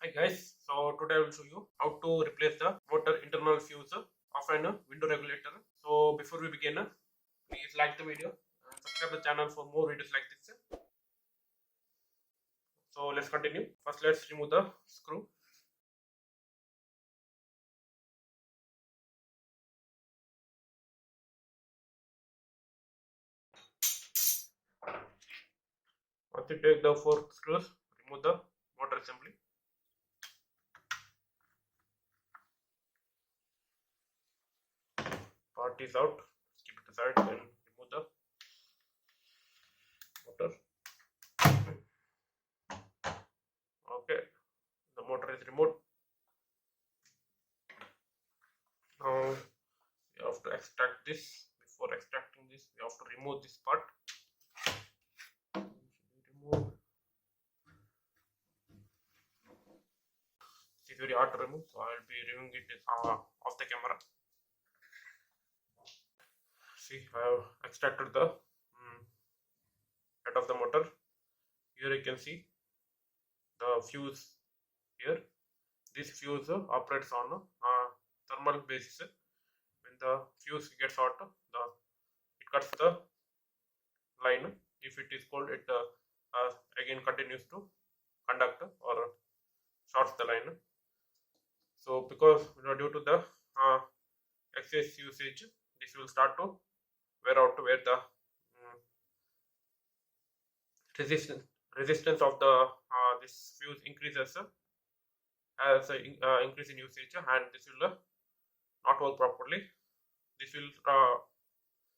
Hi guys, so today I will show you how to replace the motor internal fuse of an window regulator. So before we begin, please like the video and subscribe the channel for more videos like this. So let's continue. First let's remove the screw. Once you take the 4 screws, remove the motor assembly. Part is out. Keep it aside and remove the motor. Okay, the motor is removed. Now we have to extract this. Before extracting this, we have to remove this part. Remove. It's very hard to remove, so I will be removing it off the camera. See, I have extracted the head of the motor. Here you can see the fuse here. This fuse operates on a thermal basis. When the fuse gets hot, it cuts the line. If it is cold, it again continues to conduct or shorts the line. So because due to the excess usage, this will start to wear out where the resistance of the this fuse increases as increase in usage, and this will not work properly. This will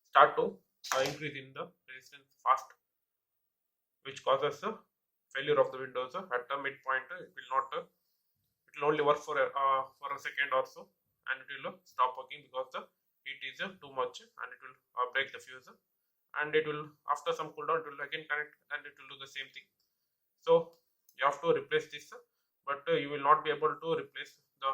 start to increase in the resistance fast, which causes failure of the windows at the midpoint. It will not it will only work for a second or so, and it will stop working because the heat is too much, and it will break the fuse, and it will, after some cooldown, it will again connect and it will do the same thing. So you have to replace this, but you will not be able to replace the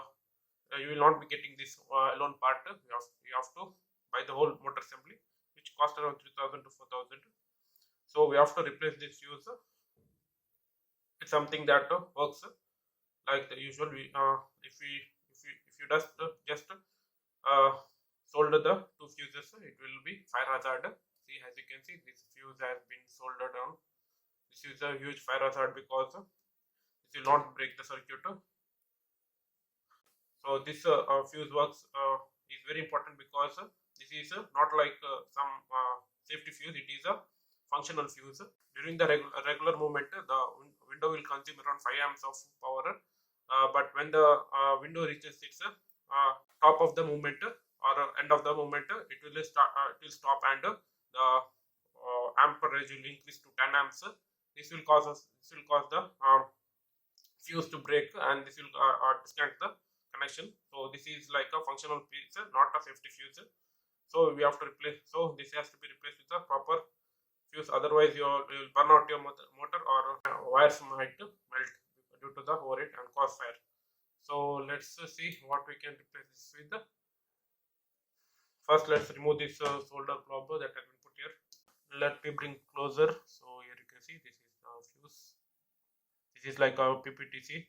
you will not be getting this alone part. You have to buy the whole motor assembly, which cost around 3000 to 4000. So we have to replace this fuse. It's something that works like the usual. If you just solder the two fuses, it will be fire hazard. See, as you can see, this fuse has been soldered on. This is a huge fire hazard because this will not break the circuit. So this fuse works is very important because this is not like some safety fuse. It is a functional fuse. During the regular movement, the window will consume around 5 amps of power. But when the window reaches its top of the movement or end of the movement, it will stop, and the amperage will increase to 10 amps. This will cause the fuse to break, and this will disconnect the connection. So this is like a functional piece, not a safety fuse. So we have to replace. So this has to be replaced with a proper fuse. Otherwise, you will burn out your motor, or wires might melt due to the overheat and cause fire. So let's see what we can replace this with. First, let's remove this solder blob that has been put here. Let me bring closer. So here you can see this is the fuse. This is like a PPTC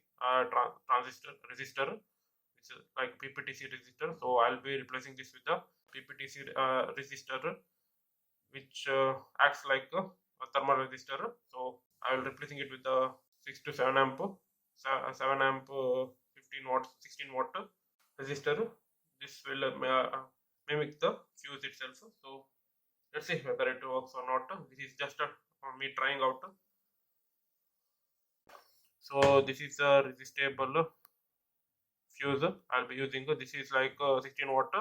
transistor resistor. It's like PPTC resistor. So I'll be replacing this with the PPTC resistor, which acts like a thermal resistor. So I will replacing it with the 6 to 7 amp 7 amp 15 watt 16 watt resistor. This will mimic the fuse itself. So let's see whether it works or not. This is just me trying out. So this is a resistable fuse I'll be using. This is like 16 watt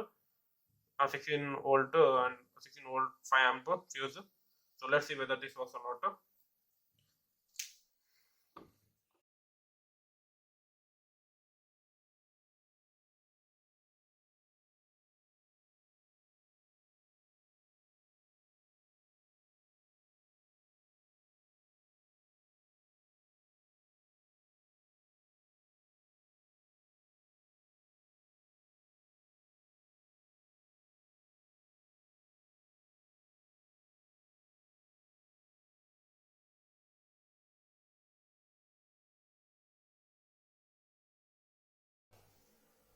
16 volt and 16 volt 5 amp fuse. So let's see whether this works or not.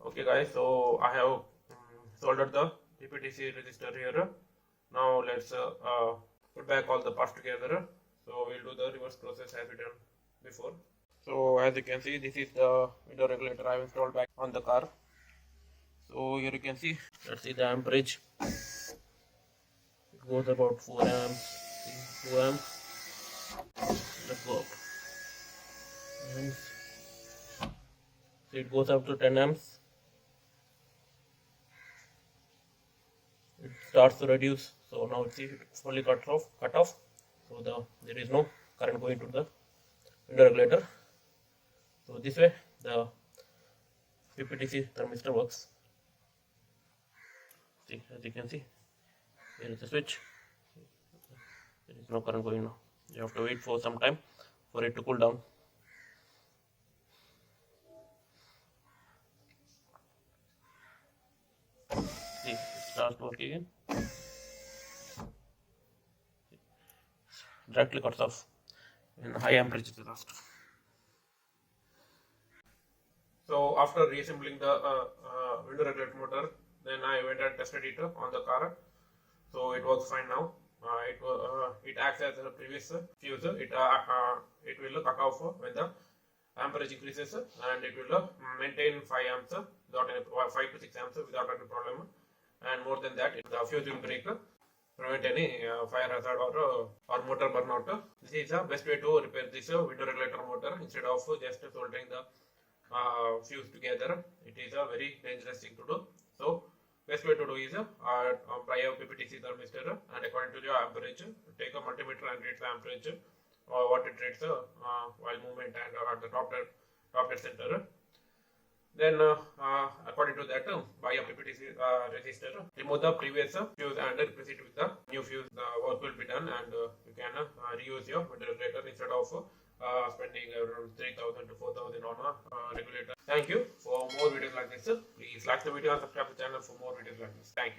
Okay guys, so I have soldered the PPTC resistor here. Now let's put back all the parts together. So we'll do the reverse process as we done before. So as you can see, this is the window regulator I have installed back on the car. So here you can see, let's see the amperage. It goes about 4 amps, 2 amps. Let's go up. Amps. So it goes up to 10 amps. It starts to reduce. So now see it's fully cut off. So there is no current going to the window regulator. So this way the PPTC thermistor works. See, as you can see, here is the switch. There is no current going now. You have to wait for some time for it to cool down. See, it starts working again. Directly cuts off in high amperage last. So after reassembling the window regulator motor, then I went and tested it on the car. So it works fine now. It acts as a previous fuse. It will cut off when the amperage increases, and it will maintain 5 amps without any 5 to 6 amps without any problem. And more than that, the fuse will break, prevent any fire hazard or motor burnout. This is the best way to repair this window regulator motor instead of just soldering the fuse together. It is a very dangerous thing to do. So best way to do is buy a PPTC thermistor, and according to your amperage, take a multimeter and read the amperage or what it reads while movement and at the top dead center. Then according to that, buy a PPTC resistor, remove the previous fuse and replace it with the new fuse. The work will be done, and you can reuse your window regulator instead of spending around 3,000 to 4,000 on a regulator. Thank you. For more videos like this, please like the video and subscribe to the channel for more videos like this. Thank you.